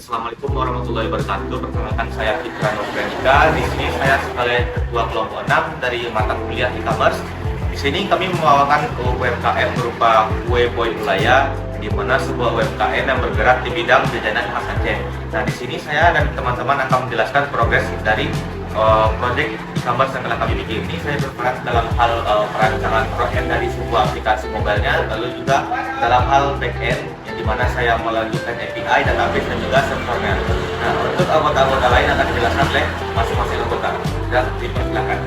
Assalamualaikum warahmatullahi wabarakatuh. Perkenalkan saya Fitra Nurganika. Di sini saya sebagai ketua kelompok 6 dari mata kuliah e-commerce. Di sini kami membawakan UMKM berupa kue boy wilayah, di mana sebuah UMKM yang bergerak di bidang jajanan khas Aceh. Nah, di sini saya dan teman-teman akan menjelaskan progres dari proyek e-commerce yang telah kami bikin. Ini saya berperan dalam hal perancangan front-end dari sebuah aplikasi mobilenya, lalu juga dalam hal back-end yang dimana saya melanjutkan API, database dan juga servernya. Nah, untuk anggota-anggota lain akan dijelaskan oleh masing-masing anggota. Dan dipersilakan.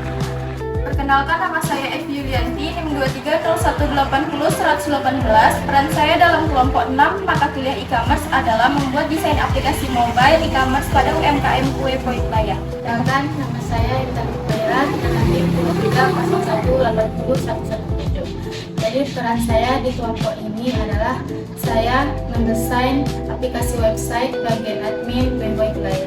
Perkenalkan, nama saya Evi Yulianti, NIM 230180-118. Peran saya dalam kelompok 6 mata kuliah e-commerce adalah membuat desain aplikasi mobile e-commerce pada UMKM kue boy wilayah. Sedangkan nama saya Intan Kubaira dengan NIM 230180-117. Jadi peran saya di kelompok ini adalah saya mendesain aplikasi website bagian admin kue boy wilayah.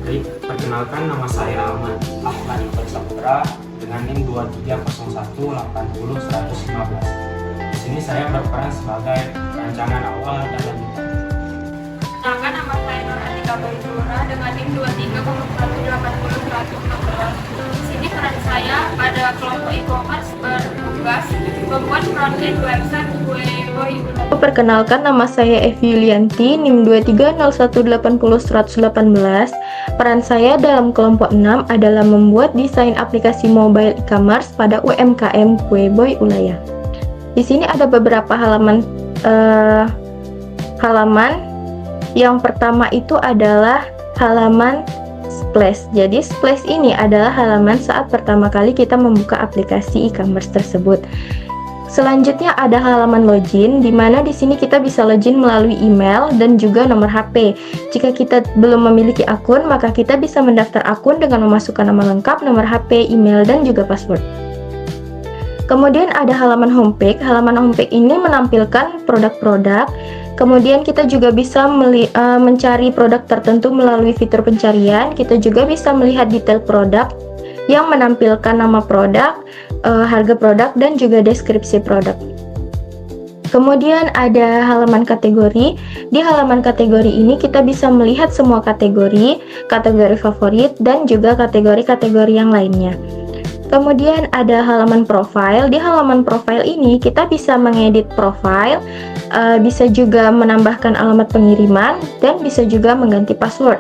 Baik, perkenalkan nama saya Ahmad Saputra dengan NIM 230180-115. Di sini saya berperan sebagai perancangan awal dan lanjutan. Perkenalkan, nama saya Nur Atika Baitulura dengan NIM 230180-114. Di sini peran saya pada kelompok e-commerce bertugas membuat front-end website kue boy wilayah. Perkenalkan, nama saya Evi Yulianti, NIM 230180-118. Peran saya dalam kelompok 6 adalah membuat desain aplikasi mobile e-commerce pada UMKM kue boy wilayah. Di sini ada beberapa halaman. Yang pertama itu adalah halaman splash. Jadi splash ini adalah halaman saat pertama kali kita membuka aplikasi e-commerce tersebut. Selanjutnya ada halaman login, di mana di sini kita bisa login melalui email dan juga nomor HP. Jika kita belum memiliki akun, maka kita bisa mendaftar akun dengan memasukkan nama lengkap, nomor HP, email, dan juga password. Kemudian ada halaman homepage. Halaman homepage ini menampilkan produk-produk. Kemudian kita juga bisa mencari produk tertentu melalui fitur pencarian. Kita juga bisa melihat detail produk yang menampilkan nama produk, harga produk, dan juga deskripsi produk. Kemudian ada halaman kategori. Di halaman kategori ini kita bisa melihat semua kategori favorit, dan juga kategori-kategori yang lainnya. Kemudian ada halaman profile. Di halaman profile ini kita bisa mengedit profile, bisa juga menambahkan alamat pengiriman, dan bisa juga mengganti password.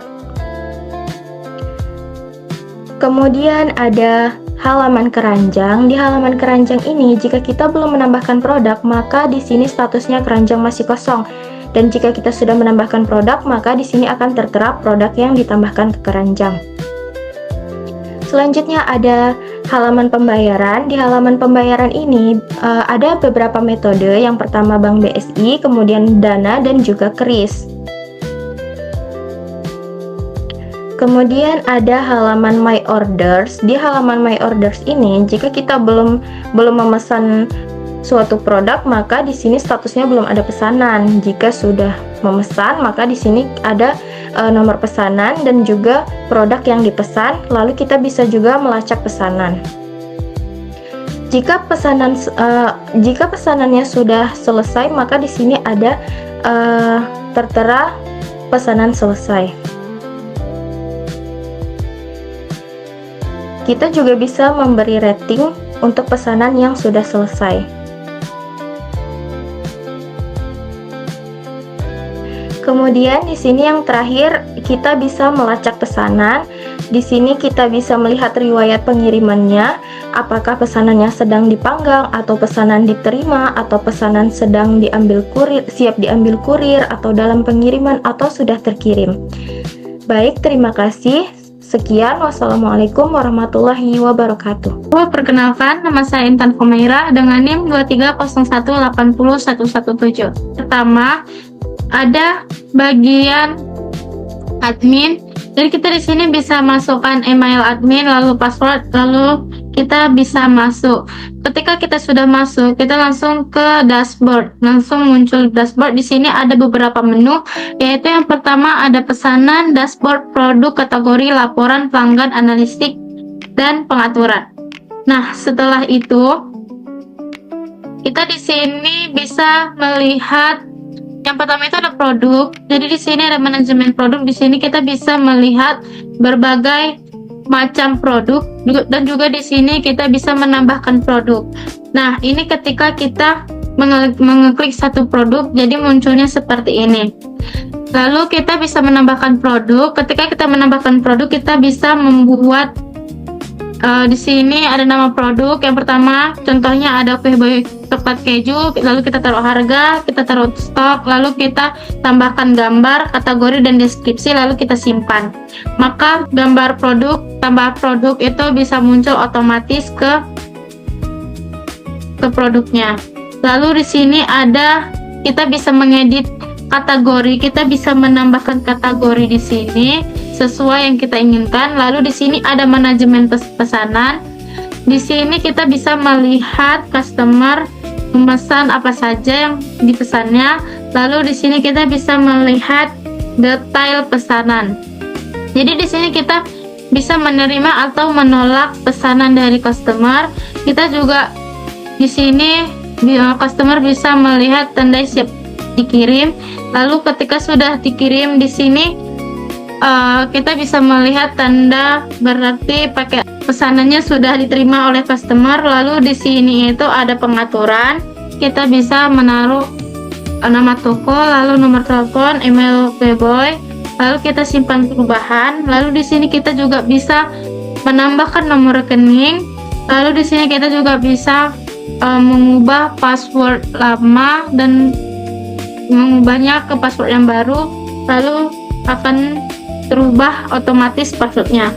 Kemudian ada halaman keranjang. Di halaman keranjang ini, jika kita belum menambahkan produk, maka di sini statusnya keranjang masih kosong. Dan jika kita sudah menambahkan produk, maka di sini akan tertera produk yang ditambahkan ke keranjang. Selanjutnya ada halaman pembayaran. Di halaman pembayaran ini ada beberapa metode. Yang pertama Bank BSI, kemudian Dana, dan juga KRIS. Kemudian ada halaman My Orders. Di halaman My Orders ini, jika kita belum memesan suatu produk, maka di sini statusnya belum ada pesanan. Jika sudah memesan, maka di sini ada nomor pesanan dan juga produk yang dipesan. Lalu kita bisa juga melacak pesanan. Jika pesanannya sudah selesai, maka di sini ada tertera pesanan selesai. Kita juga bisa memberi rating untuk pesanan yang sudah selesai. Kemudian di sini yang terakhir, kita bisa melacak pesanan. Di sini kita bisa melihat riwayat pengirimannya, apakah pesanannya sedang dipanggang, atau pesanan diterima, atau pesanan sedang diambil kurir, siap diambil kurir, atau dalam pengiriman, atau sudah terkirim. Baik, terima kasih. Sekian, wassalamualaikum warahmatullahi wabarakatuh. Perkenalkan, nama saya Intan Kumaira dengan NIM 230180-117. Pertama, ada bagian admin. Jadi kita di sini bisa masukkan email admin, lalu password, lalu kita bisa masuk. Ketika kita sudah masuk, kita langsung ke dashboard. Langsung muncul dashboard. Di sini ada beberapa menu, yaitu yang pertama ada pesanan, dashboard, produk, kategori, laporan, pelanggan, analistik, dan pengaturan. Nah, setelah itu kita di sini bisa melihat Yang pertama itu ada produk. Jadi di sini ada manajemen produk. Di sini kita bisa melihat berbagai macam produk dan juga di sini kita bisa menambahkan produk. Nah, ini ketika kita mengeklik satu produk, jadi munculnya seperti ini. Lalu kita bisa menambahkan produk. Ketika kita menambahkan produk, kita bisa membuat di sini ada nama produk. Yang pertama, contohnya ada kue boy coklat keju. Lalu kita taruh harga, kita taruh stok, lalu kita tambahkan gambar, kategori dan deskripsi, lalu kita simpan. Maka gambar produk tambah produk itu bisa muncul otomatis ke produknya. Lalu di sini ada kita bisa mengedit kategori, kita bisa menambahkan kategori di sini sesuai yang kita inginkan. Lalu di sini ada manajemen pesanan. Di sini kita bisa melihat customer memesan apa saja yang dipesannya. Lalu di sini kita bisa melihat detail pesanan. Jadi di sini kita bisa menerima atau menolak pesanan dari customer. Kita juga di sini customer bisa melihat tanda siap dikirim. Lalu ketika sudah dikirim di sini kita bisa melihat tanda berarti pakai pesanannya sudah diterima oleh customer. Lalu di sini itu ada pengaturan. Kita bisa menaruh nama toko, lalu nomor telepon, email Playboy. Lalu kita simpan perubahan. Lalu di sini kita juga bisa menambahkan nomor rekening. Lalu di sini kita juga bisa mengubah password lama dan mengubahnya ke password yang baru, lalu akan terubah otomatis passwordnya.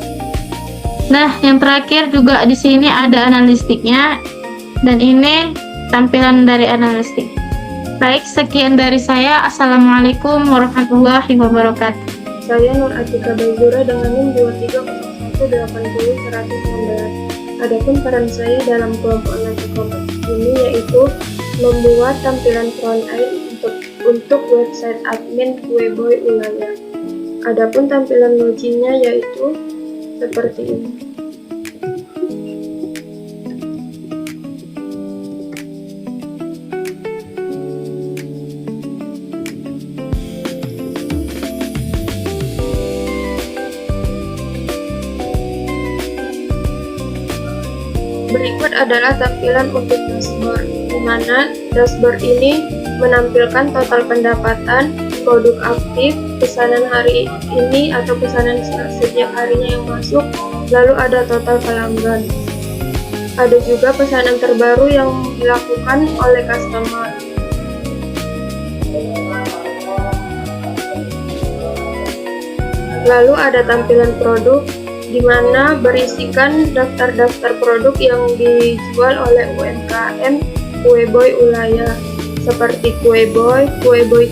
Nah, yang terakhir juga di sini ada analistiknya, dan ini tampilan dari analistik. Baik, sekian dari saya. Assalamualaikum warahmatullahi wabarakatuh. Saya Nur Atika Baizura dengan NIM 2301800116. Adapun peran saya dalam kelompok 6 e-commerce ini yaitu membuat tampilan front end untuk website admin Kue Boy Ulaya. Adapun tampilan loginnya yaitu seperti ini. Berikut adalah tampilan untuk dashboard, di mana dashboard ini menampilkan total pendapatan, produk aktif, pesanan hari ini atau pesanan setiap harinya yang masuk, lalu ada total pelanggan. Ada juga pesanan terbaru yang dilakukan oleh customer. Lalu ada tampilan produk, di mana berisikan daftar-daftar produk yang dijual oleh UMKM Kue Boy Ulaya, seperti kue boy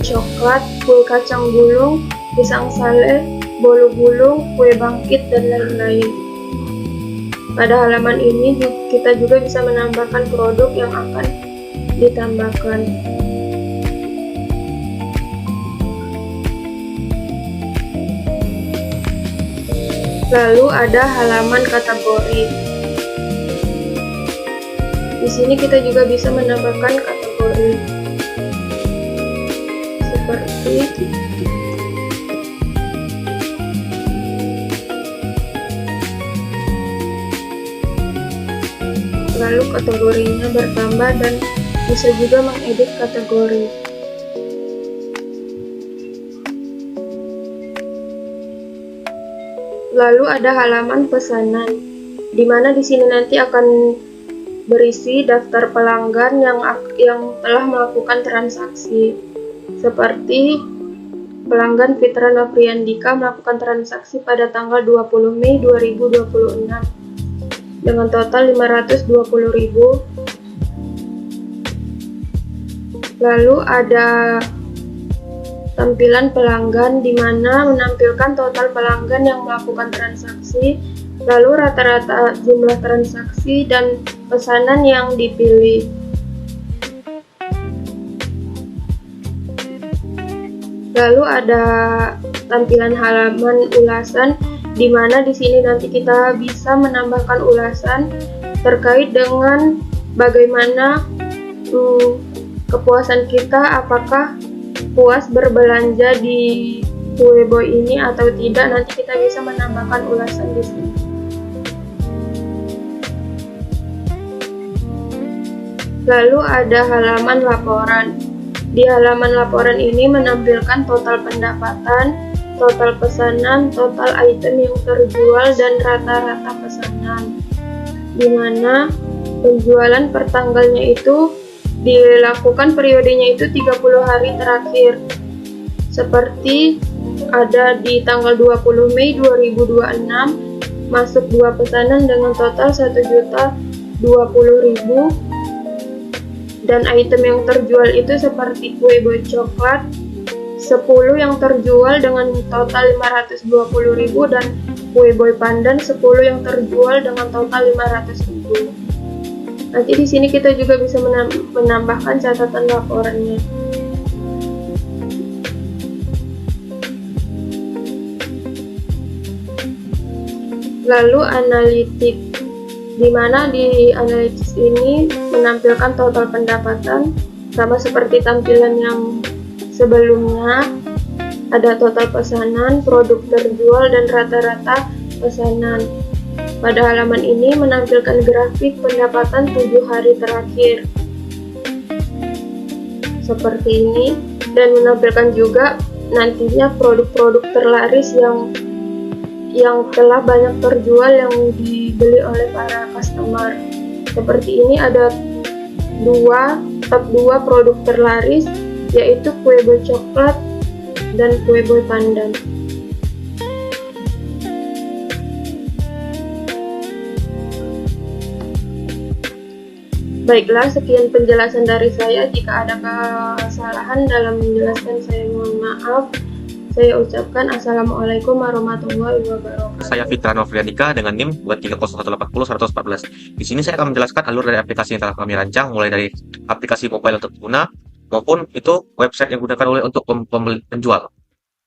coklat, kue kacang gulung, pisang sale, bolu gulung, kue bangkit, dan lain-lain. Pada halaman ini kita juga bisa menambahkan produk yang akan ditambahkan. Lalu ada halaman kategori. Di sini kita juga bisa menambahkan kategori seperti lalu kategorinya bertambah dan bisa juga mengedit kategori. Lalu ada halaman pesanan, di mana di sini nanti akan berisi daftar pelanggan yang telah melakukan transaksi, seperti pelanggan Fitra Nopriandika melakukan transaksi pada tanggal 20 Mei 2026 dengan total 520.000. Lalu ada tampilan pelanggan, di mana menampilkan total pelanggan yang melakukan transaksi, lalu rata-rata jumlah transaksi dan pesanan yang dipilih. Lalu ada tampilan halaman ulasan, di mana di sini nanti kita bisa menambahkan ulasan terkait dengan bagaimana kepuasan kita, apakah puas berbelanja di Kueboy ini atau tidak, nanti kita bisa menambahkan ulasan di sini. Lalu ada halaman laporan. Di halaman laporan ini menampilkan total pendapatan, total pesanan, total item yang terjual, dan rata-rata pesanan. Di mana penjualan per tanggalnya itu dilakukan periodenya itu 30 hari terakhir. Seperti ada di tanggal 20 Mei 2026 masuk 2 pesanan dengan total 1.020.000, dan item yang terjual itu seperti kue boy coklat 10 yang terjual dengan total 520.000, dan kue boy pandan 10 yang terjual dengan total 500.000. Nanti di sini kita juga bisa menambahkan catatan laporannya. Lalu analitik, di mana di analitik ini menampilkan total pendapatan sama seperti tampilan yang sebelumnya. Ada total pesanan, produk terjual, dan rata-rata pesanan. Pada halaman ini menampilkan grafik pendapatan 7 hari terakhir seperti ini, dan menampilkan juga nantinya produk-produk terlaris yang telah banyak terjual yang dibeli oleh para customer. Seperti ini ada top 2 produk terlaris, yaitu kue boy coklat dan kue boy pandan. Baiklah, sekian penjelasan dari saya. Jika ada kesalahan dalam menjelaskan, saya mohon maaf. Saya ucapkan Assalamualaikum warahmatullahi wabarakatuh. Saya Fitra Novrianika dengan NIM 230180114. Di sini saya akan menjelaskan alur dari aplikasi yang telah kami rancang, mulai dari aplikasi mobile untuk pengguna maupun itu website yang digunakan oleh untuk penjual.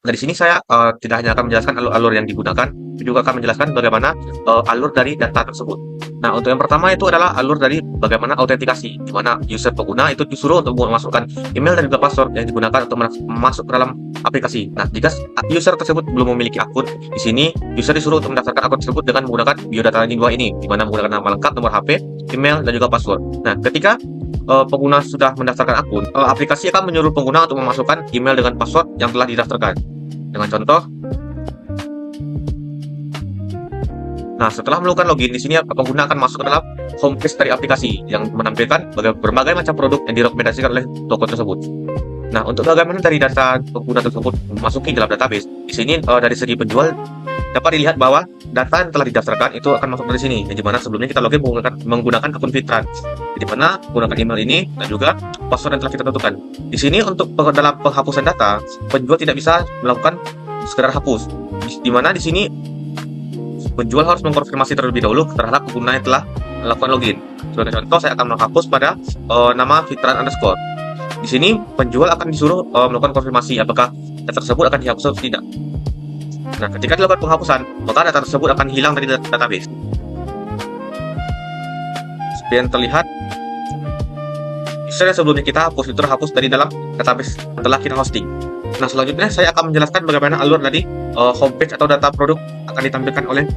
Nah, di sini saya tidak hanya akan menjelaskan alur-alur yang digunakan, tapi juga akan menjelaskan bagaimana alur dari data tersebut. Nah, untuk yang pertama itu adalah alur dari bagaimana autentikasi, di mana user pengguna itu disuruh untuk memasukkan email dan juga password yang digunakan untuk masuk ke dalam aplikasi. Nah, jika user tersebut belum memiliki akun, di sini user disuruh untuk mendaftarkan akun tersebut dengan menggunakan biodata landing 2 ini, di mana menggunakan nama lengkap, nomor HP, email, dan juga password. Nah, ketika pengguna sudah mendaftarkan akun, aplikasi akan menyuruh pengguna untuk memasukkan email dengan password yang telah didaftarkan. Dengan contoh, nah setelah melakukan login, di sini pengguna akan masuk ke dalam homepage dari aplikasi yang menampilkan berbagai macam produk yang direkomendasikan oleh toko tersebut. Nah, untuk bagaimana dari data pengguna tersebut memasuki dalam database, di sini dari segi penjual dapat dilihat bahwa data yang telah didaftarkan itu akan masuk dari sini, yang dimana sebelumnya kita login menggunakan akun Fitran, di mana menggunakan email ini dan juga password yang telah kita tentukan. Di sini untuk dalam penghapusan data, penjual tidak bisa melakukan sekedar hapus, di mana di sini penjual harus mengkonfirmasi terlebih dahulu terhadap pengguna yang telah melakukan login. Sebagai contoh, saya akan menghapus pada nama Fitran_. Di sini penjual akan disuruh melakukan konfirmasi apakah data tersebut akan dihapus atau tidak. Nah, ketika dilakukan penghapusan, maka data tersebut akan hilang dari database. Seperti yang terlihat, user yang sebelumnya kita hapus itu terhapus dari dalam database setelah kita hosting. Nah, selanjutnya saya akan menjelaskan bagaimana alur dari homepage atau data produk akan ditampilkan oleh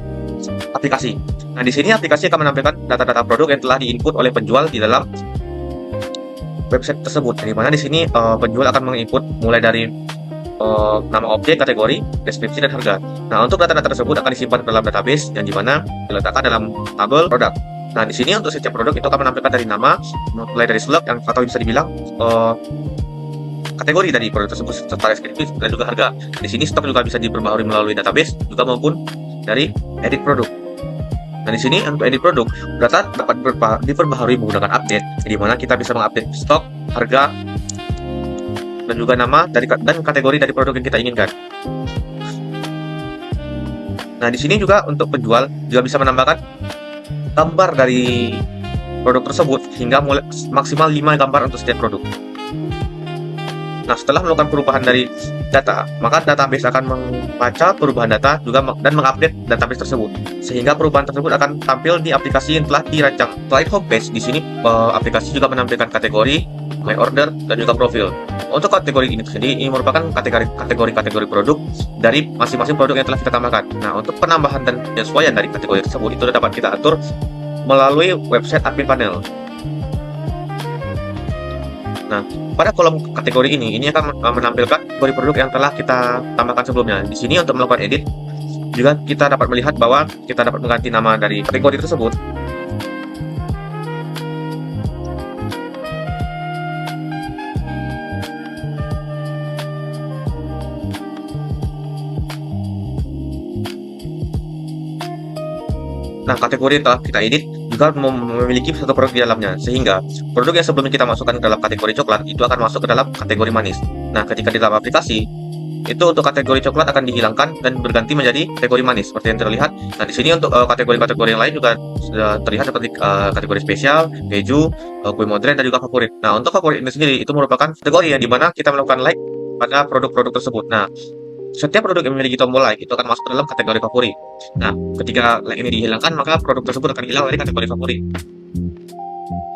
aplikasi. Nah, di sini aplikasi akan menampilkan data-data produk yang telah diinput oleh penjual di dalam website tersebut. Di mana di sini penjual akan menginput mulai dari nama objek, kategori, deskripsi, dan harga. Nah, untuk data-data tersebut akan disimpan dalam database yang dimana diletakkan dalam tabel produk. Nah, di sini untuk setiap produk itu akan menampilkan dari nama, mulai dari slug yang atau bisa dibilang kategori dari produk tersebut serta deskripsi dan juga harga. Di sini stok juga bisa diperbaharui melalui database juga maupun dari edit produk. Nah, di sini untuk edit produk, data dapat diperbaharui menggunakan update, di mana kita bisa mengupdate stok, harga, dan juga nama dan kategori dari produk yang kita inginkan. Nah, di sini juga untuk penjual juga bisa menambahkan gambar dari produk tersebut hingga maksimal 5 gambar untuk setiap produk. Nah, setelah melakukan perubahan dari data, maka database akan membaca perubahan data juga dan mengupdate database tersebut, sehingga perubahan tersebut akan tampil di aplikasi yang telah dirancang. Selain homepage, di sini aplikasi juga menampilkan kategori, my order, dan juga profil. Untuk kategori ini sendiri, ini merupakan kategori produk dari masing-masing produk yang telah kita tambahkan. Nah, untuk penambahan dan penyesuaian dari kategori tersebut itu dapat kita atur melalui website admin panel. Nah, pada kolom kategori ini akan menampilkan kategori produk yang telah kita tambahkan sebelumnya. Di sini untuk melakukan edit, juga kita dapat melihat bahwa kita dapat mengganti nama dari kategori tersebut. Nah, kategori yang telah kita edit juga memiliki satu produk di dalamnya, sehingga produk yang sebelumnya kita masukkan ke dalam kategori coklat itu akan masuk ke dalam kategori manis. Nah, ketika di dalam aplikasi itu untuk kategori coklat akan dihilangkan dan berganti menjadi kategori manis seperti yang terlihat. Nah, di sini untuk kategori-kategori yang lain juga sudah terlihat seperti kategori spesial, keju, kue modern, dan juga favorit. Nah, untuk favorit ini sendiri itu merupakan kategori yang dimana kita melakukan like pada produk-produk tersebut. Nah, setiap produk yang memiliki tombol like itu akan masuk ke dalam kategori favorit. Nah, ketika like ini dihilangkan, maka produk tersebut akan hilang dari kategori favorit.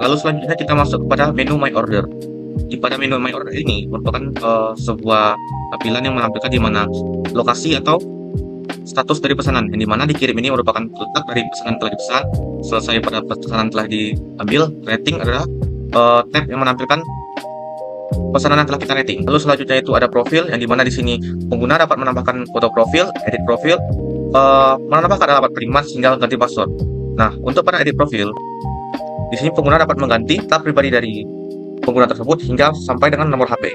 Lalu selanjutnya kita masuk kepada menu My Order. Di pada menu My Order ini merupakan sebuah tampilan yang menampilkan di mana lokasi atau status dari pesanan, yang dimana dikirim ini merupakan letak dari pesanan telah dipesan, selesai pada pesanan telah diambil. Rating adalah tab yang menampilkan pesanan yang telah kita rating. Lalu selanjutnya itu ada profil, yang dimana di sini pengguna dapat menambahkan foto profil, edit profil, menambahkan alamat pengiriman hingga ganti password. Nah, untuk pada edit profil, di sini pengguna dapat mengganti data pribadi dari pengguna tersebut hingga sampai dengan nomor HP.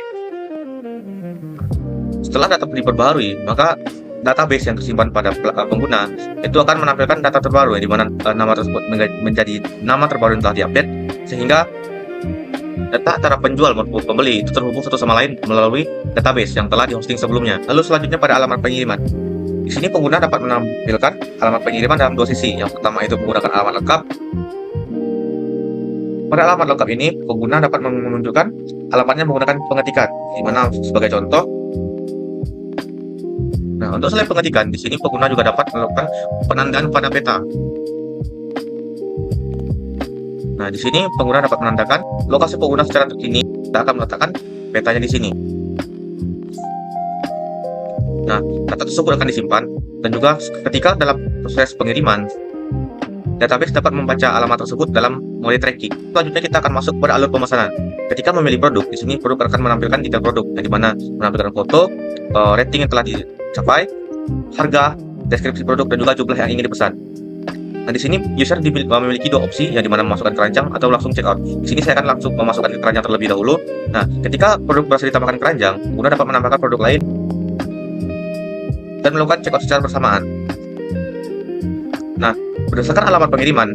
Setelah data diperbarui, maka database yang tersimpan pada pengguna itu akan menampilkan data terbaru, yang dimana nama tersebut menjadi nama terbaru yang telah diupdate, sehingga data antara penjual maupun pembeli itu terhubung satu sama lain melalui database yang telah dihosting sebelumnya. Lalu selanjutnya pada alamat pengiriman. Di sini pengguna dapat menampilkan alamat pengiriman dalam dua sisi. Yang pertama itu menggunakan alamat lengkap. Pada alamat lengkap ini, pengguna dapat menunjukkan alamatnya menggunakan pengetikan, di mana sebagai contoh. Nah, untuk selain pengetikan, di sini pengguna juga dapat melakukan penandaan pada peta. Nah, di sini pengguna dapat menandakan lokasi pengguna secara terkini. Kita akan meletakkan petanya di sini. Nah, data tersebut akan disimpan, dan juga ketika dalam proses pengiriman, database dapat membaca alamat tersebut dalam mode tracking. Selanjutnya kita akan masuk pada alur pemesanan. Ketika memilih produk, di sini produk akan menampilkan detail produk, yang dimana menampilkan foto, rating yang telah dicapai, harga, deskripsi produk, dan juga jumlah yang ingin dipesan. Nah, di sini user memiliki dua opsi, yang dimana memasukkan keranjang atau langsung checkout. Di sini saya akan langsung memasukkan keranjang terlebih dahulu. Nah, ketika produk berhasil ditambahkan keranjang, pengguna dapat menambahkan produk lain dan melakukan checkout secara bersamaan. Nah, berdasarkan alamat pengiriman,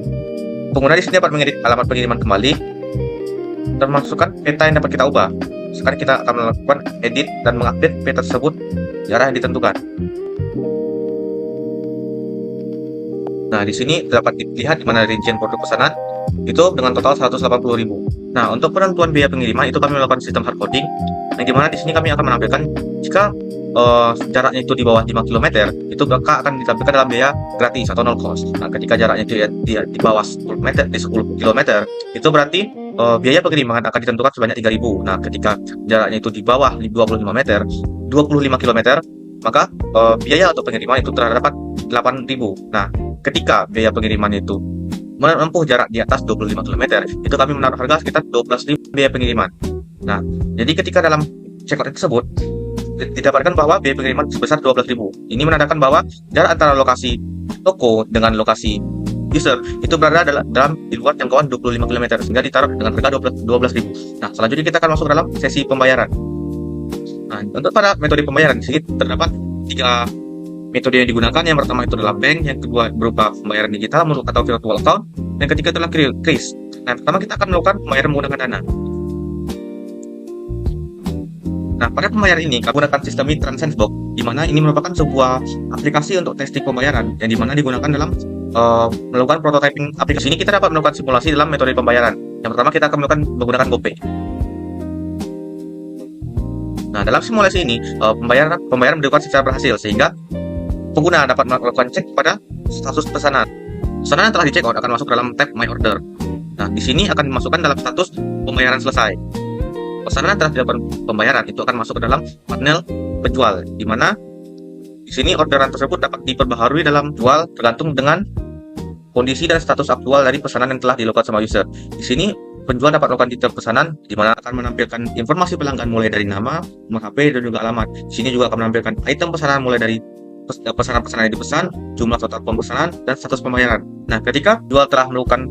pengguna di sini dapat mengedit alamat pengiriman kembali dan memasukkan peta yang dapat kita ubah. Sekarang kita akan melakukan edit dan mengupdate peta tersebut di arah yang ditentukan. Nah, di sini dapat dilihat di mana rincian produk pesanan itu dengan total 180.000. Nah, untuk penentuan biaya pengiriman itu kami melakukan sistem hard coding, yang dimana di sini kami akan menampilkan jika jaraknya itu di bawah 5 km, itu maka akan ditampilkan dalam biaya gratis atau no cost. Nah, ketika jaraknya di bawah 10 meter, di 10 km, itu berarti biaya pengiriman akan ditentukan sebanyak 3.000. Nah, ketika jaraknya itu di bawah 25 meter, 25 km, maka biaya untuk pengiriman itu terdapat 8.000. Nah, ketika biaya pengiriman itu menempuh jarak di atas 25 km, itu kami menaruh harga sekitar 12.000 biaya pengiriman. Nah, jadi ketika dalam checkout tersebut didapatkan bahwa biaya pengiriman sebesar 12.000. Ini menandakan bahwa jarak antara lokasi toko dengan lokasi user itu berada dalam di luar jangkauan 25 km, sehingga ditaruh dengan harga 12.000. Nah, selanjutnya kita akan masuk dalam sesi pembayaran. Nah, untuk pada metode pembayaran di sini terdapat 3 metode yang digunakan. Yang pertama itu adalah bank, yang kedua berupa pembayaran digital atau virtual account, yang ketiga adalah kris. Nah, pertama kita akan melakukan pembayaran menggunakan Dana. Nah, pada pembayaran ini kami menggunakan sistem Transensebox, di mana ini merupakan sebuah aplikasi untuk testing pembayaran, yang dimana digunakan dalam melakukan prototyping aplikasi ini. Kita dapat melakukan simulasi dalam metode pembayaran. Yang pertama kita akan melakukan menggunakan GoPay. Nah, dalam simulasi ini pembayaran dilakukan secara berhasil sehingga pengguna dapat melakukan cek pada status pesanan. Pesanan yang telah di check out akan masuk dalam tab My Order. Nah, di sini akan dimasukkan dalam status pembayaran selesai. Pesanan yang telah dilakukan pembayaran itu akan masuk ke dalam panel penjual, di mana di sini orderan tersebut dapat diperbaharui dalam jual tergantung dengan kondisi dan status aktual dari pesanan yang telah dilakukan sama user. Di sini penjual dapat melakukan detail pesanan, di mana akan menampilkan informasi pelanggan mulai dari nama, nomor HP, dan juga alamat. Di sini juga akan menampilkan item pesanan mulai dari pesanan-pesanan yang dipesan, jumlah total pemesanan, dan status pembayaran. Nah, ketika penjual telah melakukan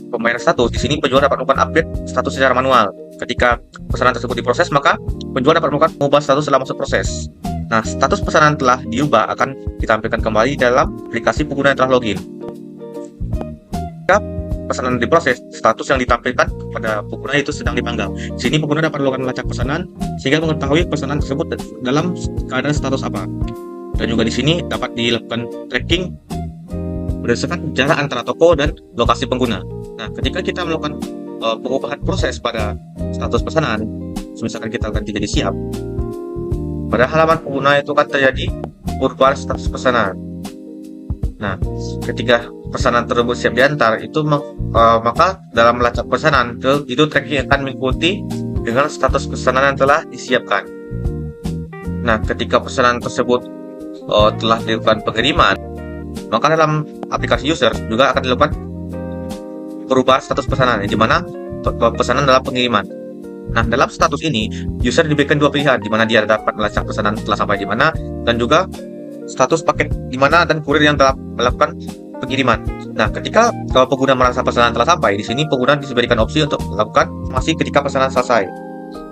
pembayaran status, di sini penjual dapat melakukan update status secara manual. Ketika pesanan tersebut diproses, maka penjual dapat melakukan mengubah status setelah masuk proses. Nah, status pesanan telah diubah akan ditampilkan kembali dalam aplikasi pengguna yang telah login. Ketika pesanan diproses, status yang ditampilkan pada pengguna itu sedang dipanggang. Di sini pengguna dapat melakukan melacak pesanan sehingga mengetahui pesanan tersebut dalam keadaan status apa. Dan juga di sini dapat dilakukan tracking berdasarkan jarak antara toko dan lokasi pengguna. Nah, ketika kita melakukan pengubahan proses pada status pesanan, misalkan kita ganti jadi siap, pada halaman pengguna itu akan terjadi perubahan status pesanan. Nah, ketika pesanan tersebut siap diantar, itu maka dalam melacak pesanan itu tracking akan mengikuti dengan status pesanan yang telah disiapkan. Nah, ketika pesanan tersebut telah dilakukan pengiriman, maka dalam aplikasi user juga akan dilakukan perubahan status pesanan, di mana pesanan dalam pengiriman. Nah, dalam status ini user diberikan dua pilihan, di mana dia dapat melacak pesanan telah sampai di mana, dan juga status paket di mana dan kurir yang telah melakukan pengiriman. Nah, ketika pengguna merasa pesanan telah sampai, di sini pengguna diberikan opsi untuk melakukan masih ketika pesanan selesai.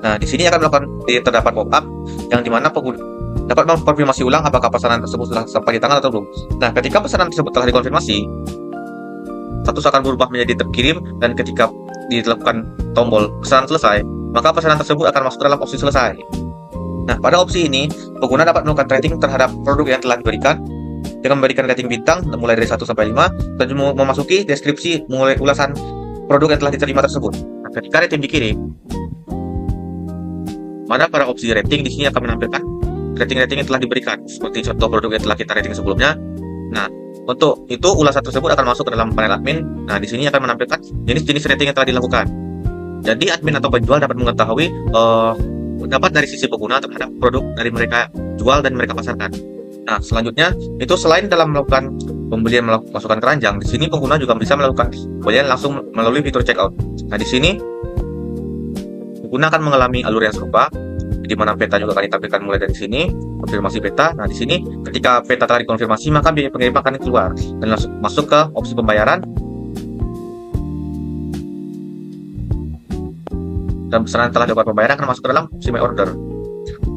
Nah, di sini akan melakukan terdapat pop-up yang dimana pengguna dapat mengkonfirmasi ulang apakah pesanan tersebut sudah sampai di tangan atau belum. Nah, ketika pesanan tersebut telah dikonfirmasi, status akan berubah menjadi terkirim, dan ketika dilakukan tombol pesanan selesai, maka pesanan tersebut akan masuk dalam opsi selesai. Nah, pada opsi ini, pengguna dapat melakukan rating terhadap produk yang telah diberikan dengan memberikan rating bintang mulai dari 1 sampai 5 dan memasuki deskripsi mulai ulasan produk yang telah diterima tersebut. Nah, ketika rating dikirim, pada opsi rating di sini akan menampilkan rating-rating yang telah diberikan, seperti contoh produk yang telah kita rating sebelumnya. Nah, untuk itu ulasan tersebut akan masuk ke dalam panel admin. Nah, di sini akan menampilkan jenis-jenis rating yang telah dilakukan. Jadi admin atau penjual dapat mengetahui dapat dari sisi pengguna terhadap produk dari mereka jual dan mereka pasarkan. Nah, selanjutnya itu selain dalam melakukan pembelian masukkan keranjang, di sini pengguna juga bisa melakukan pembelian langsung melalui fitur checkout. Nah, di sini pengguna akan mengalami alur yang serupa, di mana peta juga akan ditampilkan mulai dari sini, konfirmasi peta. Nah, di sini ketika peta telah dikonfirmasi, maka biaya pengiriman akan keluar dan langsung masuk ke opsi pembayaran. Dan pesanan telah dilakukan pembayaran akan masuk ke dalam opsi My Order.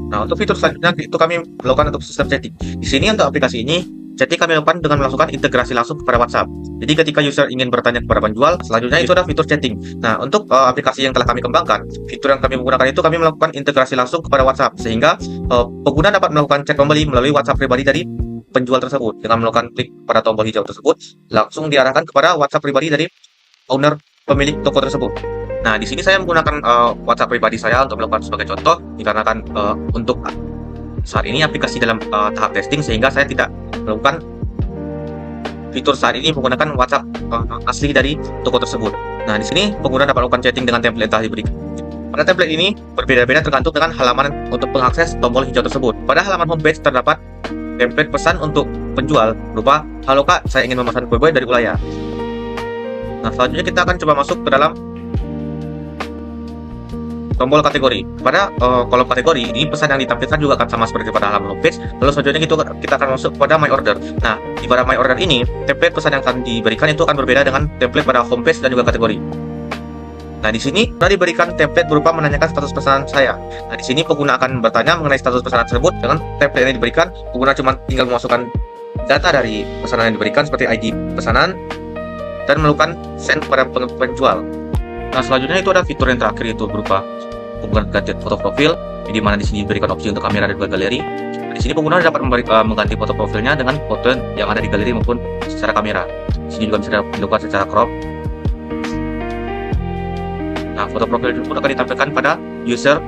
Nah, untuk fitur selanjutnya itu kami melakukan untuk sistem chatting. Di sini untuk aplikasi ini, chatting kami lakukan dengan melakukan integrasi langsung kepada WhatsApp. Jadi ketika user ingin bertanya kepada penjual, selanjutnya itu ada fitur chatting. Nah, untuk aplikasi yang telah kami kembangkan, fitur yang kami menggunakan itu kami melakukan integrasi langsung kepada WhatsApp, sehingga pengguna dapat melakukan chat pembeli melalui WhatsApp pribadi dari penjual tersebut. Dengan melakukan klik pada tombol hijau tersebut, langsung diarahkan kepada WhatsApp pribadi dari owner pemilik toko tersebut. Nah, di sini saya menggunakan WhatsApp pribadi saya untuk melakukan sebagai contoh, dikarenakan untuk saat ini aplikasi dalam tahap testing, sehingga saya tidak melakukan fitur saat ini menggunakan WhatsApp asli dari toko tersebut. Nah, di sini pengguna dapat melakukan chatting dengan template yang telah diberikan. Pada template ini berbeda-beda tergantung dengan halaman untuk mengakses tombol hijau tersebut. Pada halaman homepage terdapat template pesan untuk penjual berupa, "Halo Kak, saya ingin memesan kue dari Ulaya." Nah, selanjutnya kita akan coba masuk ke dalam tombol kategori. Pada kolom kategori ini, pesan yang ditampilkan juga akan sama seperti pada halaman homepage. Lalu selanjutnya kita akan masuk pada My Order. Nah, di pada My Order ini, template pesan yang akan diberikan itu akan berbeda dengan template pada homepage dan juga kategori. Nah, di sini sudah diberikan template berupa menanyakan status pesanan saya. Nah, di sini pengguna akan bertanya mengenai status pesanan tersebut. Dengan template yang diberikan, pengguna cuma tinggal memasukkan data dari pesanan yang diberikan seperti ID pesanan dan melakukan send kepada penjual. Nah, selanjutnya itu ada fitur yang terakhir, itu berupa hubungan ganti foto profil, di mana di sini diberikan opsi untuk kamera dan juga galeri. Di sini pengguna dapat mengganti foto profilnya dengan foto yang ada di galeri maupun secara kamera. Di sini juga bisa dilakukan secara crop. Nah, foto profil itu pun akan ditampilkan pada user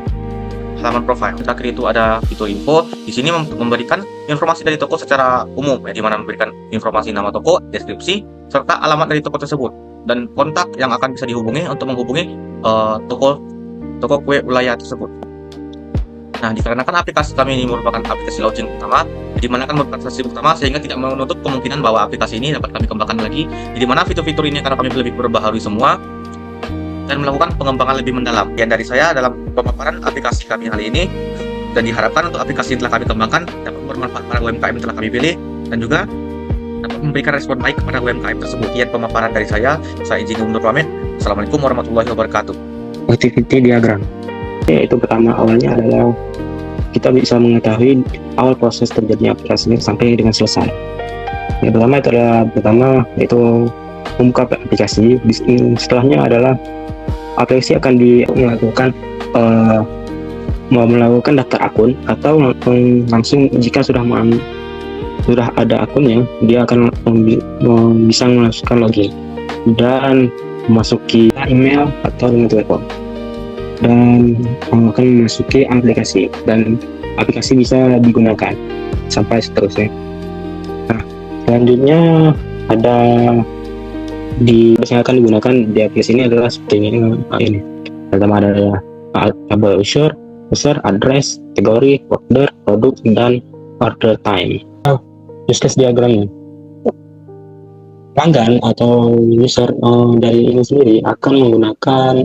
halaman profile. Terakhir itu ada fitur info. Di sini memberikan informasi dari toko secara umum, ya, di mana memberikan informasi nama toko, deskripsi, serta alamat dari toko tersebut dan kontak yang akan bisa dihubungi untuk menghubungi toko kue wilayah tersebut. Nah, dikarenakan aplikasi kami ini merupakan aplikasi launching pertama, di mana kan merupakan versi pertama sehingga tidak menutup kemungkinan bahwa aplikasi ini dapat kami kembangkan lagi. Di mana fitur-fitur ini akan kami lebih perbaharui semua dan melakukan pengembangan lebih mendalam. Yang dari saya dalam pemaparan aplikasi kami kali ini, dan diharapkan untuk aplikasi yang telah kami kembangkan dapat bermanfaat pada UMKM yang telah kami pilih dan juga dapat memberikan respon baik kepada UMKM tersebut. Sekian pemaparan dari saya izin undur pamit. Assalamualaikum warahmatullahi wabarakatuh. Activity diagram. Yaitu pertama awalnya adalah kita bisa mengetahui awal proses terjadinya aplikasi ini sampai dengan selesai. Yang pertama itu adalah yaitu membuka aplikasi. Setelahnya adalah aplikasi akan melakukan daftar akun atau langsung jika sudah ada akunnya, dia akan bisa melakukan login dan memasuki email atau dengan telepon dan akan memasuki aplikasi, dan aplikasi bisa digunakan sampai seterusnya. Nah, selanjutnya ada yang akan digunakan di aplikasi ini adalah seperti ini. Pertama adalah tabel user, address, kategori, order, produk, dan order time. Use case diagramnya. Pelanggan atau user dari ini sendiri akan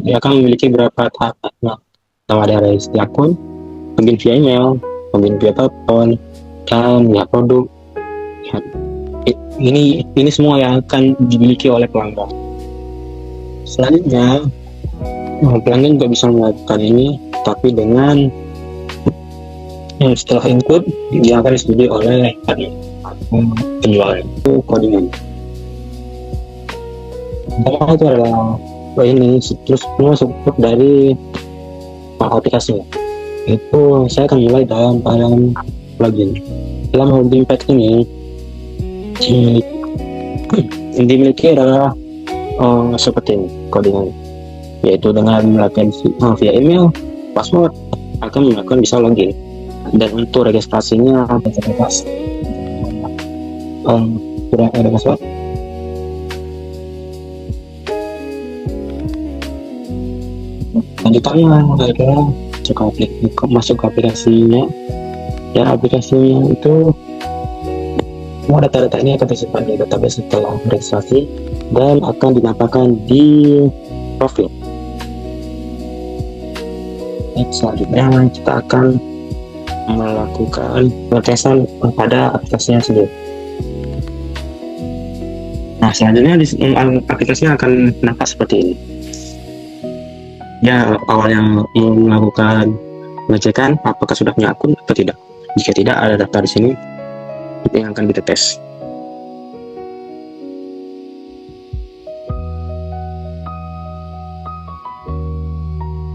memiliki beberapa tahap. Pertama ada registrasi akun, login via email, login via telepon, dan ya produk. Ini semua yang akan dimiliki oleh pelanggan. Selanjutnya pelanggan juga bisa melakukan ini, tapi dengan setelah input dia akan disetujui oleh penjual itu codingan. Pertama itu adalah ini terus semua support dari aplikasinya. Itu saya akan mulai dalam login. Dalam holding pack ini yang dimiliki adalah seperti ini codingan, yaitu dengan melakukan via email, password akan melakukan bisa login, dan untuk registrasinya sudah ada password. Lanjutannya adalah masuk ke aplikasinya, dan aplikasinya itu semua data-data ini akan tersimpan di database setelah registrasi dan akan dinampakkan di profil. Selanjutnya kita akan melakukan pengetesan pada aplikasinya sendiri. Nah, selanjutnya aplikasinya akan nampak seperti ini. Ya, awalnya melakukan pengecekan apakah sudah punya akun atau tidak. Jika tidak, ada daftar di sini yang akan kita tes.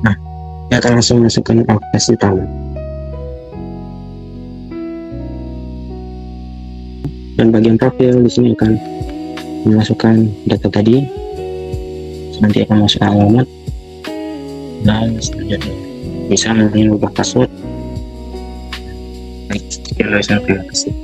Nah, kita akan langsung masukkan aplikasi utama. Dan bagian profil di sini akan memasukkan data tadi. Nanti akan masukkan alamat dan selanjutnya bisa mengubah password. Terima kasih.